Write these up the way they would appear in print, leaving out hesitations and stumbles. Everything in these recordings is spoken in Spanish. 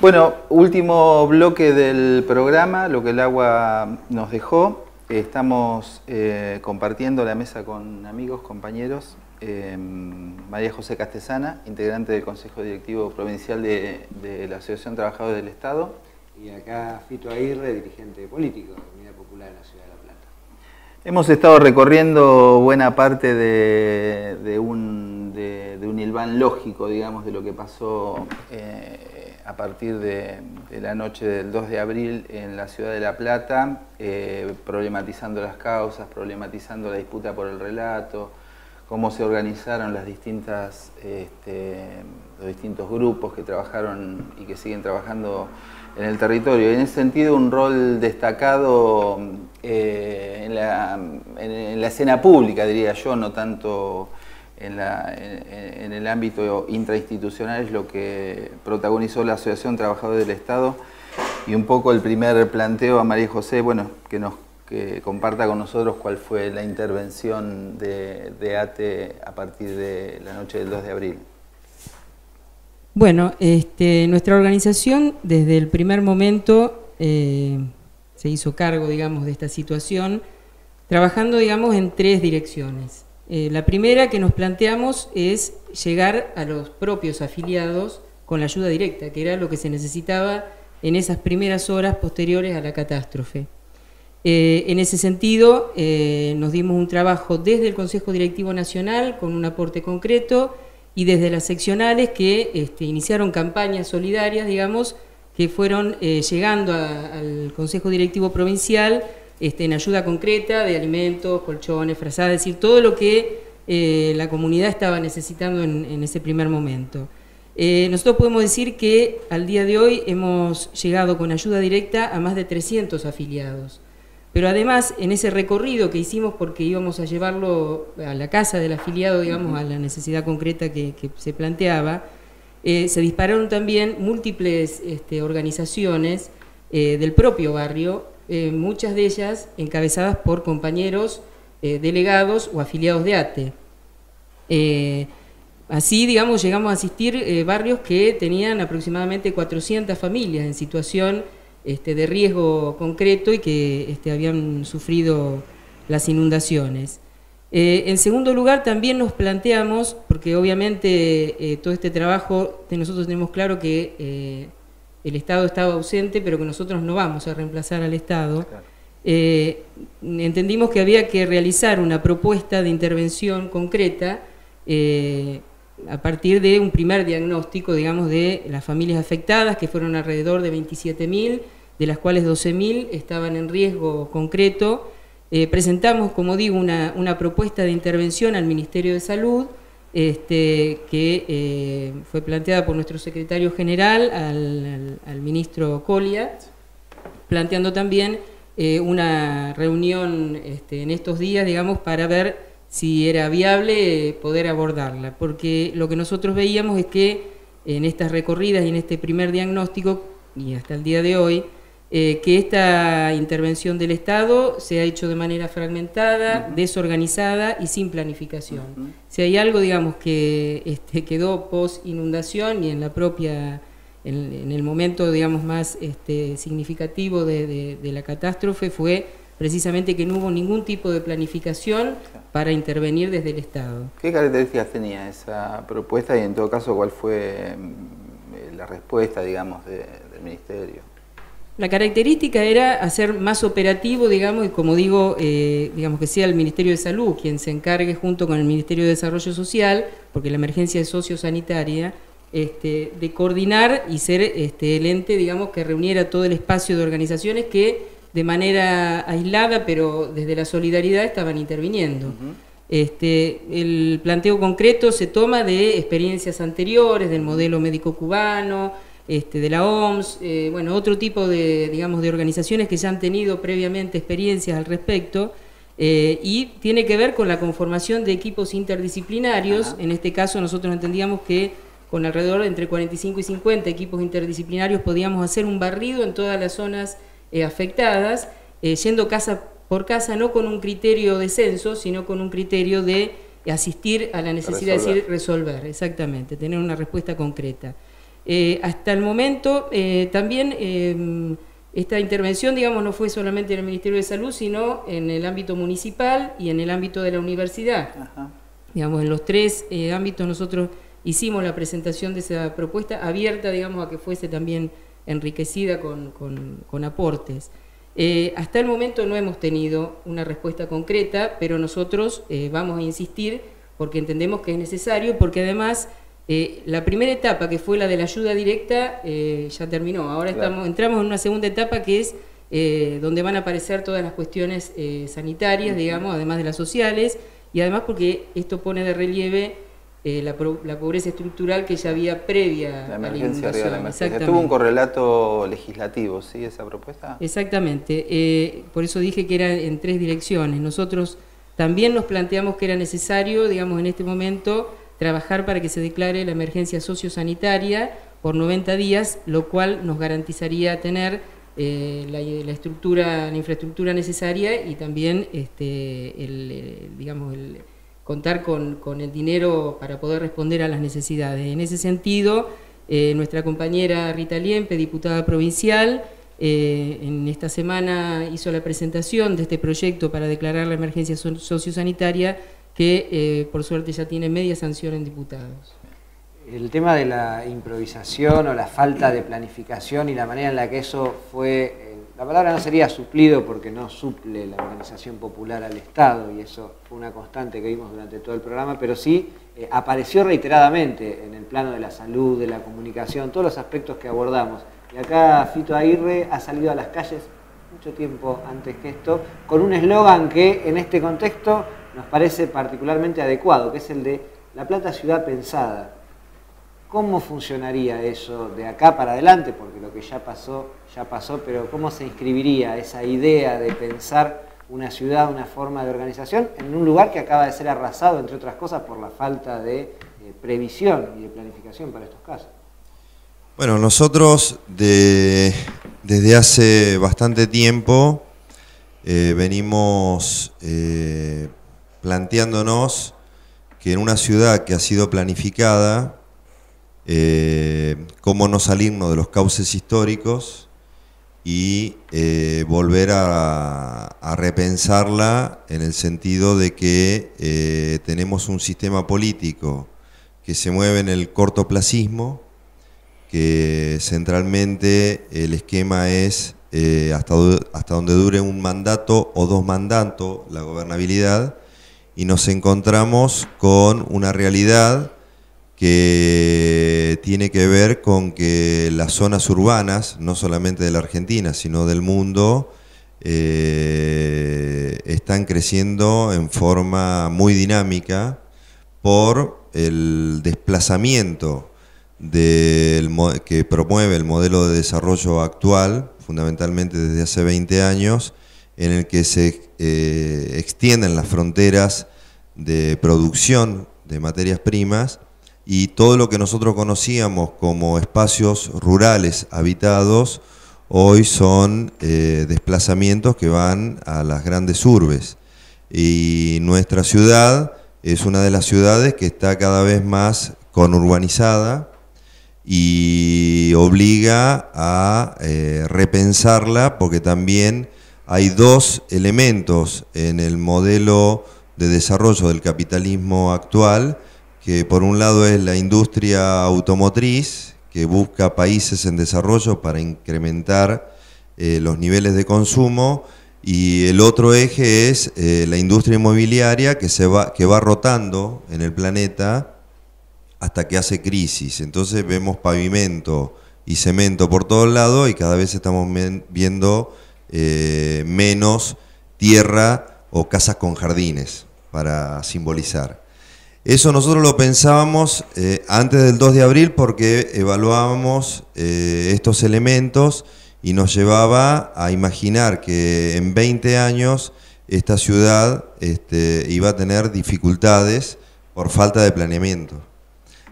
Bueno, último bloque del programa, lo que el agua nos dejó. Estamos compartiendo la mesa con amigos, compañeros. María José Castesana, integrante del Consejo Directivo Provincial de la Asociación Trabajadores del Estado. Y acá Fito Aguirre, dirigente político de la Unidad Popular de la Ciudad de La Plata. Hemos estado recorriendo buena parte de un hilván lógico, digamos, de lo que pasó a partir de la noche del 2 de abril en la Ciudad de La Plata, problematizando las causas, problematizando la disputa por el relato, cómo se organizaron los distintos grupos que trabajaron y que siguen trabajando en el territorio. Y en ese sentido, un rol destacado en la escena pública, diría yo, no tanto en el ámbito intrainstitucional, es lo que protagonizó la Asociación Trabajadores del Estado. Y un poco el primer planteo a María José, bueno, que comparta con nosotros cuál fue la intervención de ATE a partir de la noche del 2 de abril. Bueno, nuestra organización desde el primer momento se hizo cargo, digamos, de esta situación, trabajando, digamos, en tres direcciones. La primera que nos planteamos es llegar a los propios afiliados con la ayuda directa, que era lo que se necesitaba en esas primeras horas posteriores a la catástrofe. En ese sentido, nos dimos un trabajo desde el Consejo Directivo Nacional con un aporte concreto y desde las seccionales que iniciaron campañas solidarias, digamos, que fueron llegando al Consejo Directivo Provincial en ayuda concreta de alimentos, colchones, frazadas, es decir, todo lo que la comunidad estaba necesitando en ese primer momento. Nosotros podemos decir que al día de hoy hemos llegado con ayuda directa a más de 300 afiliados. Pero además, en ese recorrido que hicimos, porque íbamos a llevarlo a la casa del afiliado, digamos, a la necesidad concreta que se planteaba, se dispararon también múltiples organizaciones del propio barrio, muchas de ellas encabezadas por compañeros delegados o afiliados de ATE. Así, digamos, llegamos a asistir barrios que tenían aproximadamente 400 familias en situación de riesgo concreto y que habían sufrido las inundaciones. En segundo lugar, también nos planteamos, porque obviamente todo este trabajo, nosotros tenemos claro que el Estado estaba ausente, pero que nosotros no vamos a reemplazar al Estado. Claro. Entendimos que había que realizar una propuesta de intervención concreta a partir de un primer diagnóstico, digamos, de las familias afectadas, que fueron alrededor de 27.000, de las cuales 12.000 estaban en riesgo concreto. Presentamos, como digo, una propuesta de intervención al Ministerio de Salud, que fue planteada por nuestro secretario general, al ministro Colia, planteando también una reunión en estos días, digamos, para ver si era viable poder abordarla, porque lo que nosotros veíamos es que en estas recorridas y en este primer diagnóstico, y hasta el día de hoy, que esta intervención del Estado se ha hecho de manera fragmentada, desorganizada y sin planificación. Si hay algo, digamos, que quedó post inundación y en la propia, en el momento, digamos, más significativo de la catástrofe, fue precisamente que no hubo ningún tipo de planificación para intervenir desde el Estado. ¿Qué características tenía esa propuesta y en todo caso cuál fue la respuesta, digamos, del Ministerio? La característica era hacer más operativo, digamos, y como digo, digamos que sea el Ministerio de Salud quien se encargue junto con el Ministerio de Desarrollo Social, porque la emergencia es sociosanitaria, de coordinar y ser el ente, digamos, que reuniera todo el espacio de organizaciones que de manera aislada, pero desde la solidaridad estaban interviniendo. El planteo concreto se toma de experiencias anteriores, del modelo médico cubano, de la OMS, bueno, otro tipo de, digamos, de organizaciones que ya han tenido previamente experiencias al respecto, y tiene que ver con la conformación de equipos interdisciplinarios. En este caso nosotros entendíamos que con alrededor de entre 45 y 50 equipos interdisciplinarios podíamos hacer un barrido en todas las zonas afectadas, yendo casa por casa, no con un criterio de censo, sino con un criterio de asistir a la necesidad, de decir, resolver, exactamente, tener una respuesta concreta. Hasta el momento también esta intervención, digamos, no fue solamente en el Ministerio de Salud, sino en el ámbito municipal y en el ámbito de la universidad. Ajá. Digamos, en los tres ámbitos nosotros hicimos la presentación de esa propuesta abierta, digamos, a que fuese también enriquecida con aportes. Hasta el momento no hemos tenido una respuesta concreta, pero nosotros vamos a insistir porque entendemos que es necesario, porque además la primera etapa, que fue la de la ayuda directa, ya terminó. Ahora entramos en una segunda etapa que es donde van a aparecer todas las cuestiones sanitarias, digamos, además de las sociales, y además porque esto pone de relieve la pobreza estructural que ya había previa la emergencia, a la la emergencia. ¿Tuvo un correlato legislativo, sí, esa propuesta? Exactamente. Por eso dije que era en tres direcciones. Nosotros también nos planteamos que era necesario, digamos, en este momento, trabajar para que se declare la emergencia sociosanitaria por 90 días, lo cual nos garantizaría tener la infraestructura necesaria y también contar con el dinero para poder responder a las necesidades. En ese sentido, nuestra compañera Rita Liempe, diputada provincial, en esta semana hizo la presentación de este proyecto para declarar la emergencia sociosanitaria que por suerte ya tiene media sanción en diputados. El tema de la improvisación o la falta de planificación y la manera en la que eso fue, la palabra no sería suplido porque no suple la organización popular al Estado, y eso fue una constante que vimos durante todo el programa, pero sí apareció reiteradamente en el plano de la salud, de la comunicación, todos los aspectos que abordamos. Y acá Fito Aguirre ha salido a las calles mucho tiempo antes que esto, con un eslogan que en este contexto nos parece particularmente adecuado, que es el de La Plata ciudad pensada. ¿Cómo funcionaría eso de acá para adelante? Porque lo que ya pasó, pero ¿cómo se inscribiría esa idea de pensar una ciudad, una forma de organización, en un lugar que acaba de ser arrasado, entre otras cosas, por la falta de previsión y de planificación para estos casos? Bueno, nosotros desde hace bastante tiempo venimos planteándonos que en una ciudad que ha sido planificada, cómo no salirnos de los cauces históricos y volver a repensarla en el sentido de que tenemos un sistema político que se mueve en el cortoplacismo, que centralmente el esquema es hasta donde dure un mandato o dos mandatos la gobernabilidad, y nos encontramos con una realidad que tiene que ver con que las zonas urbanas, no solamente de la Argentina, sino del mundo, están creciendo en forma muy dinámica por el desplazamiento que promueve el modelo de desarrollo actual, fundamentalmente desde hace 20 años, en el que se extienden las fronteras de producción de materias primas, y todo lo que nosotros conocíamos como espacios rurales habitados hoy son desplazamientos que van a las grandes urbes, y nuestra ciudad es una de las ciudades que está cada vez más conurbanizada y obliga a repensarla, porque también hay dos elementos en el modelo de desarrollo del capitalismo actual, que por un lado es la industria automotriz, que busca países en desarrollo para incrementar los niveles de consumo, y el otro eje es la industria inmobiliaria que va rotando en el planeta hasta que hace crisis. Entonces vemos pavimento y cemento por todos lados y cada vez estamos viendo menos tierra o casas con jardines, para simbolizar. Eso nosotros lo pensábamos antes del 2 de abril porque evaluábamos estos elementos y nos llevaba a imaginar que en 20 años esta ciudad iba a tener dificultades por falta de planeamiento.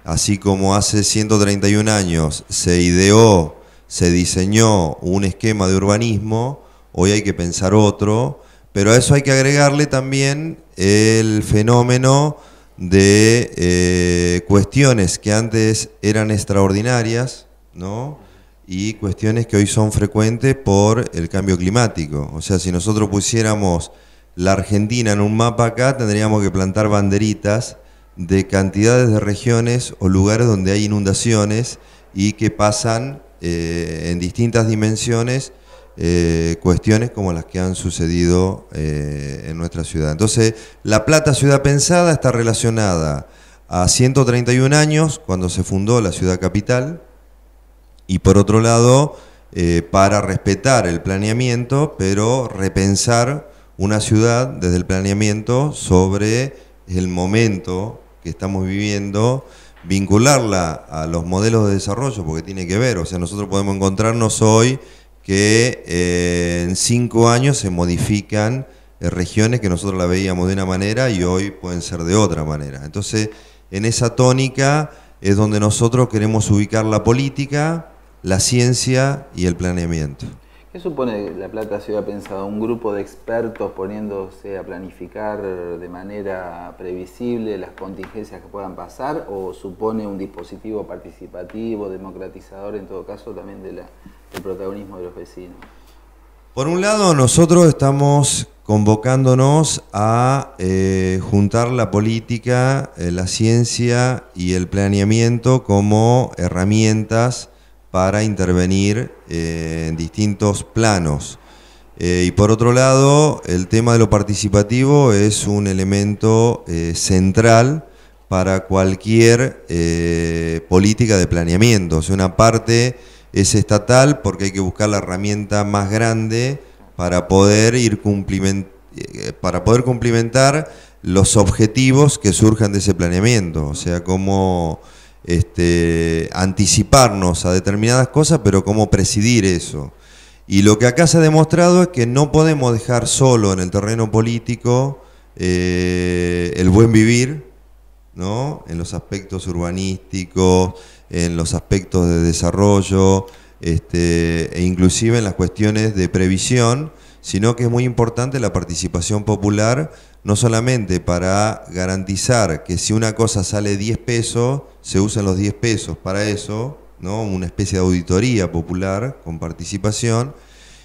Así como hace 131 años se ideó, se diseñó un esquema de urbanismo, hoy hay que pensar otro, pero a eso hay que agregarle también el fenómeno de cuestiones que antes eran extraordinarias, ¿no? Y cuestiones que hoy son frecuentes por el cambio climático. O sea, si nosotros pusiéramos la Argentina en un mapa acá, tendríamos que plantar banderitas de cantidades de regiones o lugares donde hay inundaciones y que pasan en distintas dimensiones cuestiones como las que han sucedido en nuestra ciudad. Entonces, La Plata Ciudad Pensada está relacionada a 131 años, cuando se fundó la ciudad capital, y por otro lado, para respetar el planeamiento, pero repensar una ciudad desde el planeamiento sobre el momento que estamos viviendo, vincularla a los modelos de desarrollo, porque tiene que ver, o sea, nosotros podemos encontrarnos hoy que en 5 años se modifican regiones que nosotros la veíamos de una manera y hoy pueden ser de otra manera. Entonces, en esa tónica es donde nosotros queremos ubicar la política, la ciencia y el planeamiento. ¿Qué supone La Plata Ciudad Pensada? ¿Un grupo de expertos poniéndose a planificar de manera previsible las contingencias que puedan pasar, o supone un dispositivo participativo, democratizador, en todo caso también del protagonismo de los vecinos? Por un lado, nosotros estamos convocándonos a juntar la política, la ciencia y el planeamiento como herramientas para intervenir en distintos planos. Y por otro lado, el tema de lo participativo es un elemento central para cualquier política de planeamiento. O sea, una parte es estatal porque hay que buscar la herramienta más grande para poder cumplimentar los objetivos que surjan de ese planeamiento. O sea, cómo anticiparnos a determinadas cosas, pero cómo presidir eso. Y lo que acá se ha demostrado es que no podemos dejar solo en el terreno político el buen vivir, ¿no? En los aspectos urbanísticos, en los aspectos de desarrollo, e inclusive en las cuestiones de previsión, sino que es muy importante la participación popular, no solamente para garantizar que si una cosa sale 10 pesos, se usan los 10 pesos para eso, ¿no? Una especie de auditoría popular con participación,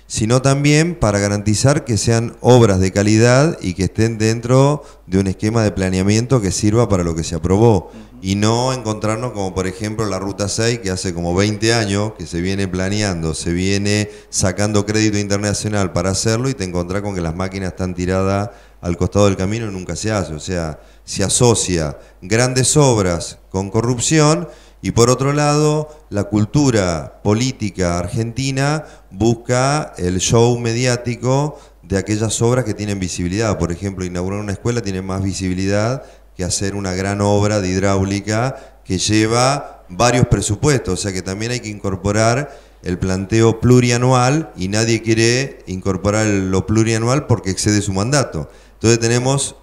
sino también para garantizar que sean obras de calidad y que estén dentro de un esquema de planeamiento que sirva para lo que se aprobó. Y no encontrarnos como por ejemplo la Ruta 6, que hace como 20 años que se viene planeando, se viene sacando crédito internacional para hacerlo, y te encontrás con que las máquinas están tiradas al costado del camino y nunca se hace. O sea, se asocia grandes obras con corrupción, y por otro lado, la cultura política argentina busca el show mediático de aquellas obras que tienen visibilidad. Por ejemplo, inaugurar una escuela tiene más visibilidad que hacer una gran obra de hidráulica que lleva varios presupuestos. O sea que también hay que incorporar el planteo plurianual, y nadie quiere incorporar lo plurianual porque excede su mandato. Entonces tenemos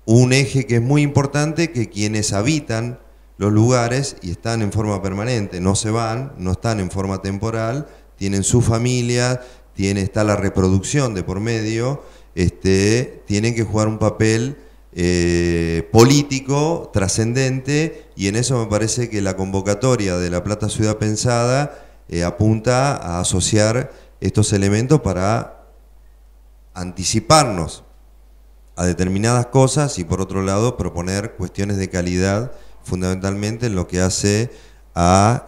un eje que es muy importante, que quienes habitan los lugares y están en forma permanente, no se van, no están en forma temporal, tienen su familia, está la reproducción de por medio, tienen que jugar un papel político trascendente, y en eso me parece que la convocatoria de La Plata Ciudad Pensada apunta a asociar estos elementos para anticiparnos a determinadas cosas, y por otro lado proponer cuestiones de calidad, fundamentalmente en lo que hace a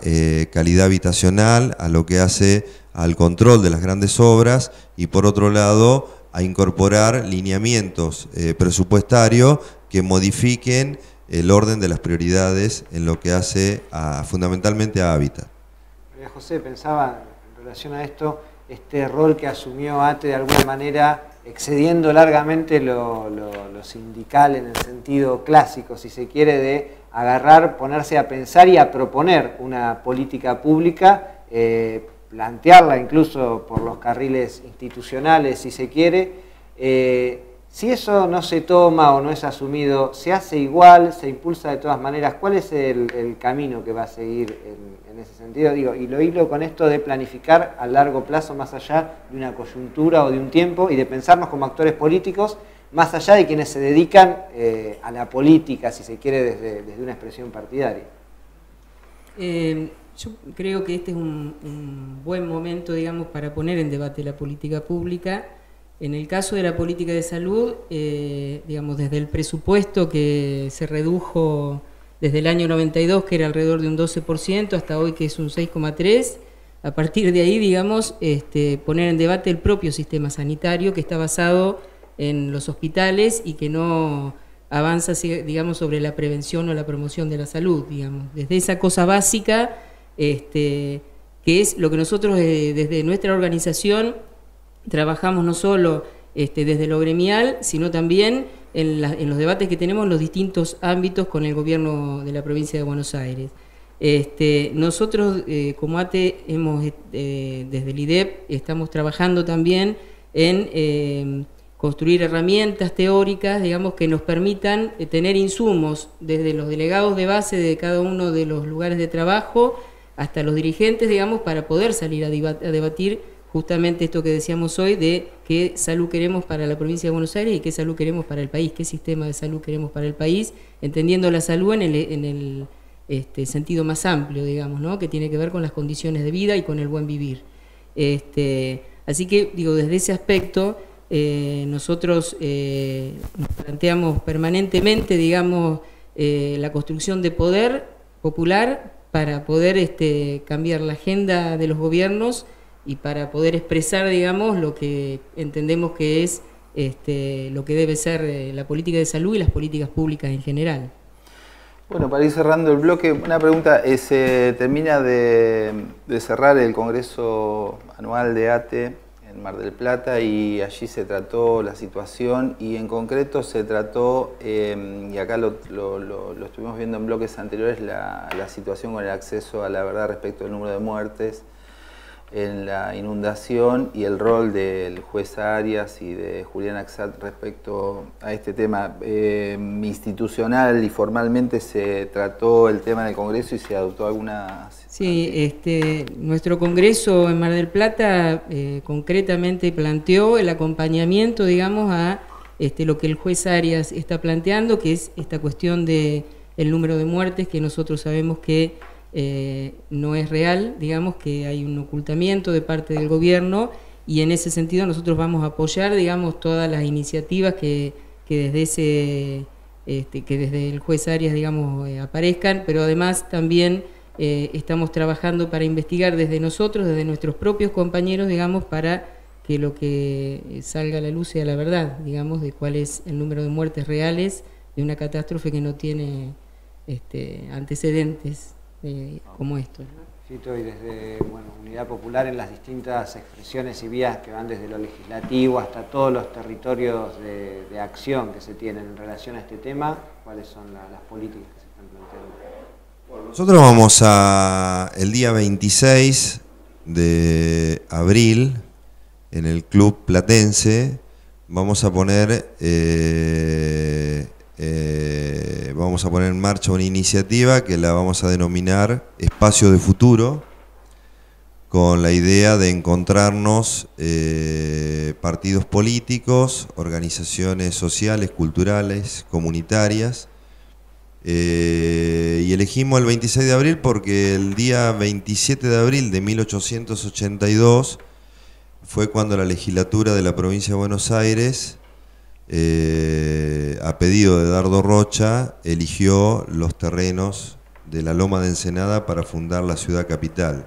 calidad habitacional, a lo que hace al control de las grandes obras, y por otro lado a incorporar lineamientos presupuestarios que modifiquen el orden de las prioridades en lo que hace fundamentalmente a hábitat. María José, pensaba en relación a esto, este rol que asumió ATE de alguna manera excediendo largamente lo sindical en el sentido clásico, si se quiere, de agarrar, ponerse a pensar y a proponer una política pública, plantearla incluso por los carriles institucionales, si se quiere. Si eso no se toma o no es asumido, ¿se hace igual? ¿Se impulsa de todas maneras? ¿Cuál es el camino que va a seguir en ese sentido? Digo, y lo hilo con esto de planificar a largo plazo, más allá de una coyuntura o de un tiempo, y de pensarnos como actores políticos, más allá de quienes se dedican a la política, si se quiere, desde una expresión partidaria. Yo creo que este es un buen momento, digamos, para poner en debate la política pública. En el caso de la política de salud, digamos, desde el presupuesto que se redujo desde el año 92, que era alrededor de un 12%, hasta hoy que es un 6,3%, a partir de ahí, digamos, poner en debate el propio sistema sanitario, que está basado en los hospitales y que no avanza, digamos, sobre la prevención o la promoción de la salud, digamos. Desde esa cosa básica, que es lo que nosotros desde nuestra organización trabajamos no solo desde lo gremial, sino también en los debates que tenemos en los distintos ámbitos con el gobierno de la provincia de Buenos Aires. Nosotros como ATE hemos, desde el IDEP estamos trabajando también en construir herramientas teóricas, digamos, que nos permitan tener insumos desde los delegados de base de cada uno de los lugares de trabajo hasta los dirigentes, digamos, para poder salir a debatir justamente esto que decíamos hoy de qué salud queremos para la provincia de Buenos Aires y qué salud queremos para el país, qué sistema de salud queremos para el país, entendiendo la salud en el sentido más amplio, digamos, ¿no? Que tiene que ver con las condiciones de vida y con el buen vivir. Así que, digo, desde ese aspecto, nosotros nos planteamos permanentemente, digamos, la construcción de poder popular para poder cambiar la agenda de los gobiernos y para poder expresar, digamos, lo que entendemos que es lo que debe ser la política de salud y las políticas públicas en general. Bueno, para ir cerrando el bloque, una pregunta. Se termina de cerrar el Congreso Anual de ATE en Mar del Plata y allí se trató la situación y en concreto se trató, y acá lo estuvimos viendo en bloques anteriores, la situación con el acceso a la verdad respecto al número de muertes en la inundación y el rol del juez Arias y de Julián Axat respecto a este tema. Institucional y formalmente se trató el tema en el Congreso y se adoptó alguna... Sí, nuestro Congreso en Mar del Plata concretamente planteó el acompañamiento, digamos, a lo que el juez Arias está planteando, que es esta cuestión del número de muertes, que nosotros sabemos que no es real, digamos, que hay un ocultamiento de parte del gobierno y en ese sentido nosotros vamos a apoyar, digamos, todas las iniciativas que desde el juez Arias, digamos, aparezcan, pero además también estamos trabajando para investigar desde nosotros, desde nuestros propios compañeros, digamos, para que lo que salga a la luz sea la verdad, digamos, de cuál es el número de muertes reales de una catástrofe que no tiene antecedentes como esto, ¿no? Y desde Unidad Popular en las distintas expresiones y vías que van desde lo legislativo hasta todos los territorios de acción que se tienen en relación a este tema, ¿cuáles son las políticas que se están planteando? Nosotros vamos el día 26 de abril en el Club Platense, vamos a poner en marcha una iniciativa que la vamos a denominar Espacio de Futuro, con la idea de encontrarnos partidos políticos, organizaciones sociales, culturales, comunitarias, y elegimos el 26 de abril porque el día 27 de abril de 1882 fue cuando la legislatura de la provincia de Buenos Aires, a pedido de Dardo Rocha, eligió los terrenos de la Loma de Ensenada para fundar la ciudad capital.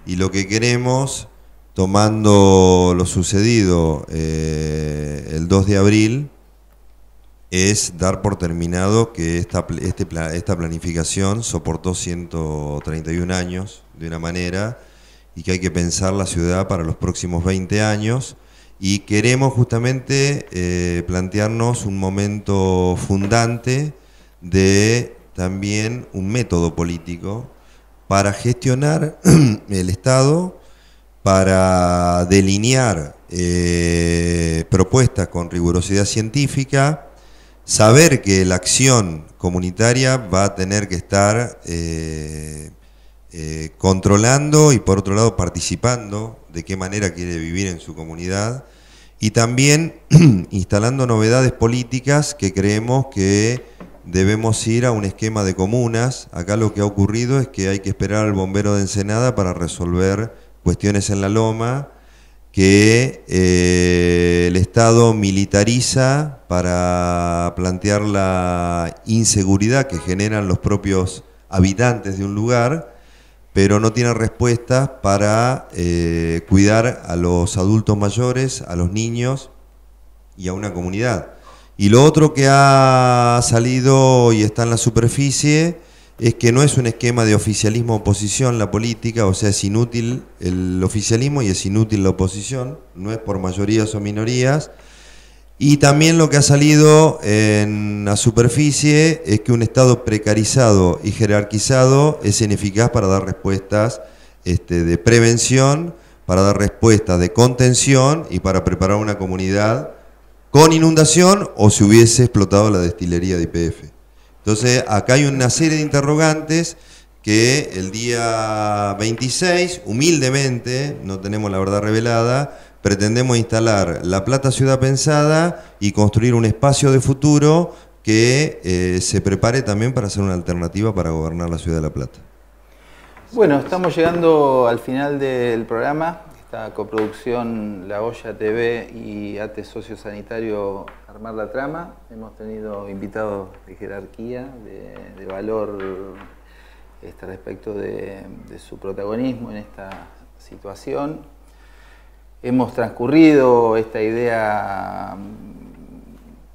Y lo que queremos, tomando lo sucedido el 2 de abril, es dar por terminado que esta planificación soportó 131 años de una manera y que hay que pensar la ciudad para los próximos 20 años. Y queremos justamente plantearnos un momento fundante de también un método político para gestionar el Estado, para delinear propuestas con rigurosidad científica, saber que la acción comunitaria va a tener que estar controlando y por otro lado participando de qué manera quiere vivir en su comunidad, y también instalando novedades políticas que creemos que debemos ir a un esquema de comunas. Acá lo que ha ocurrido es que hay que esperar al bombero de Ensenada para resolver cuestiones en la Loma, que el Estado militariza para plantear la inseguridad que generan los propios habitantes de un lugar, pero no tiene respuestas para cuidar a los adultos mayores, a los niños y a una comunidad. Y lo otro que ha salido y está en la superficie es que no es un esquema de oficialismo-oposición la política, o sea, es inútil el oficialismo y es inútil la oposición, no es por mayorías o minorías. Y también lo que ha salido en la superficie es que un Estado precarizado y jerarquizado es ineficaz para dar respuestas de prevención, para dar respuestas de contención y para preparar una comunidad con inundación o si hubiese explotado la destilería de YPF. Entonces, acá hay una serie de interrogantes que el día 26, humildemente, no tenemos la verdad revelada, pretendemos instalar La Plata Ciudad Pensada y construir un espacio de futuro que se prepare también para ser una alternativa para gobernar la ciudad de La Plata. Bueno, estamos llegando al final del programa. Esta coproducción La Olla TV y ATE Sociosanitario Armar la Trama. Hemos tenido invitados de jerarquía, de valor respecto de su protagonismo en esta situación. Hemos transcurrido esta idea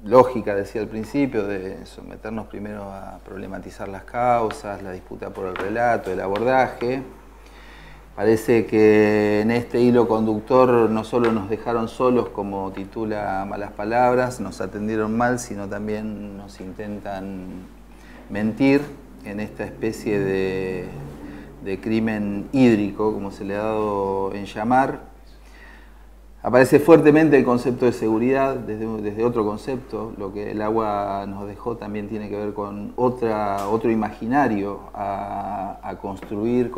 lógica, decía al principio, de someternos primero a problematizar las causas, la disputa por el relato, el abordaje. Parece que en este hilo conductor no solo nos dejaron solos, como titula Malas Palabras, nos atendieron mal, sino también nos intentan mentir en esta especie de crimen hídrico, como se le ha dado en llamar. Aparece fuertemente el concepto de seguridad desde otro concepto. Lo que el agua nos dejó también tiene que ver con otro imaginario a construir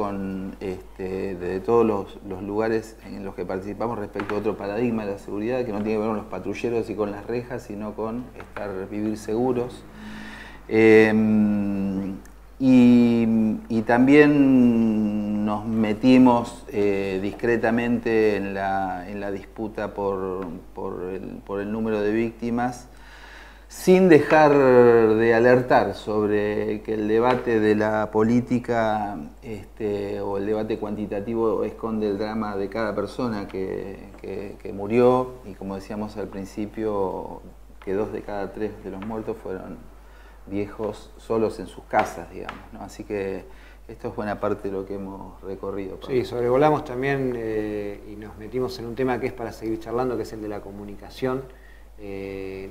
desde todos los lugares en los que participamos respecto a otro paradigma de la seguridad que no tiene que ver con los patrulleros y con las rejas, sino con vivir seguros. Y también nos metimos discretamente en la disputa por el número de víctimas, sin dejar de alertar sobre que el debate de la política o el debate cuantitativo esconde el drama de cada persona que murió, y como decíamos al principio, que 2 de cada 3 de los muertos fueron viejos solos en sus casas, digamos, ¿no? Así que esto es buena parte de lo que hemos recorrido. Sí, sobrevolamos también y nos metimos en un tema que es para seguir charlando, que es el de la comunicación.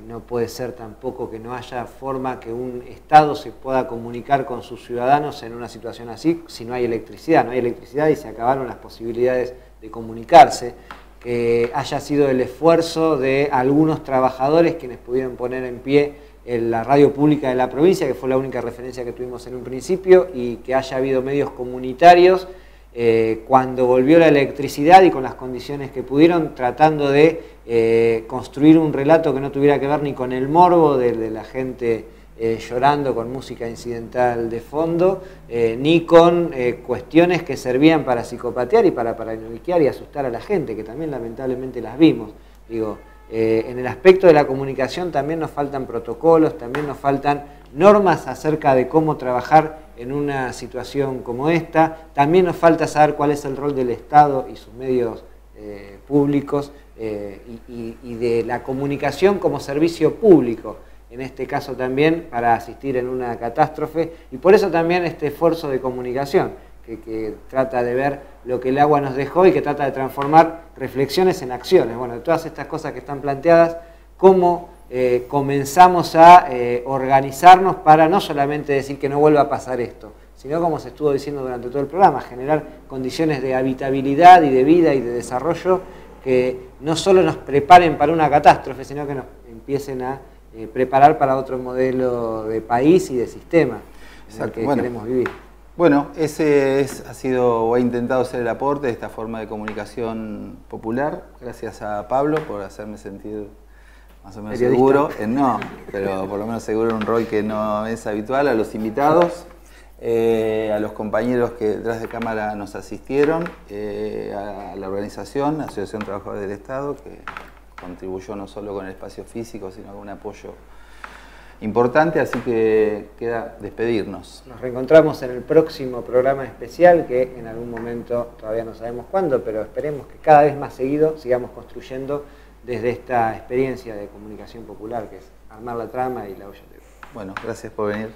No puede ser tampoco que no haya forma que un Estado se pueda comunicar con sus ciudadanos en una situación así si no hay electricidad. No hay electricidad y se acabaron las posibilidades de comunicarse. Que haya sido el esfuerzo de algunos trabajadores quienes pudieron poner en pie en la radio pública de la provincia, que fue la única referencia que tuvimos en un principio, y que haya habido medios comunitarios cuando volvió la electricidad y con las condiciones que pudieron, tratando de construir un relato que no tuviera que ver ni con el morbo de la gente llorando con música incidental de fondo, ni con cuestiones que servían para psicopatear y para paranoiquear y asustar a la gente, que también lamentablemente las vimos. Digo, en el aspecto de la comunicación también nos faltan protocolos, también nos faltan normas acerca de cómo trabajar en una situación como esta, también nos falta saber cuál es el rol del Estado y sus medios públicos y de la comunicación como servicio público, en este caso también para asistir en una catástrofe, y por eso también este esfuerzo de comunicación, que trata de ver lo que el agua nos dejó y que trata de transformar reflexiones en acciones. Bueno, de todas estas cosas que están planteadas, cómo comenzamos a organizarnos para no solamente decir que no vuelva a pasar esto, sino, como se estuvo diciendo durante todo el programa, generar condiciones de habitabilidad y de vida y de desarrollo que no solo nos preparen para una catástrofe, sino que nos empiecen a preparar para otro modelo de país y de sistema en el que queremos vivir. Bueno, ese ha sido o he intentado ser el aporte de esta forma de comunicación popular. Gracias a Pablo por hacerme sentir más o menos seguro. No, pero por lo menos seguro en un rol que no es habitual. A los invitados, a los compañeros que detrás de cámara nos asistieron, a la organización, Asociación Trabajadores del Estado, que contribuyó no solo con el espacio físico, sino con un apoyo importante, así que queda despedirnos. Nos reencontramos en el próximo programa especial, que en algún momento, todavía no sabemos cuándo, pero esperemos que cada vez más seguido sigamos construyendo desde esta experiencia de comunicación popular, que es armar la trama y la olla de... Bueno, gracias por venir.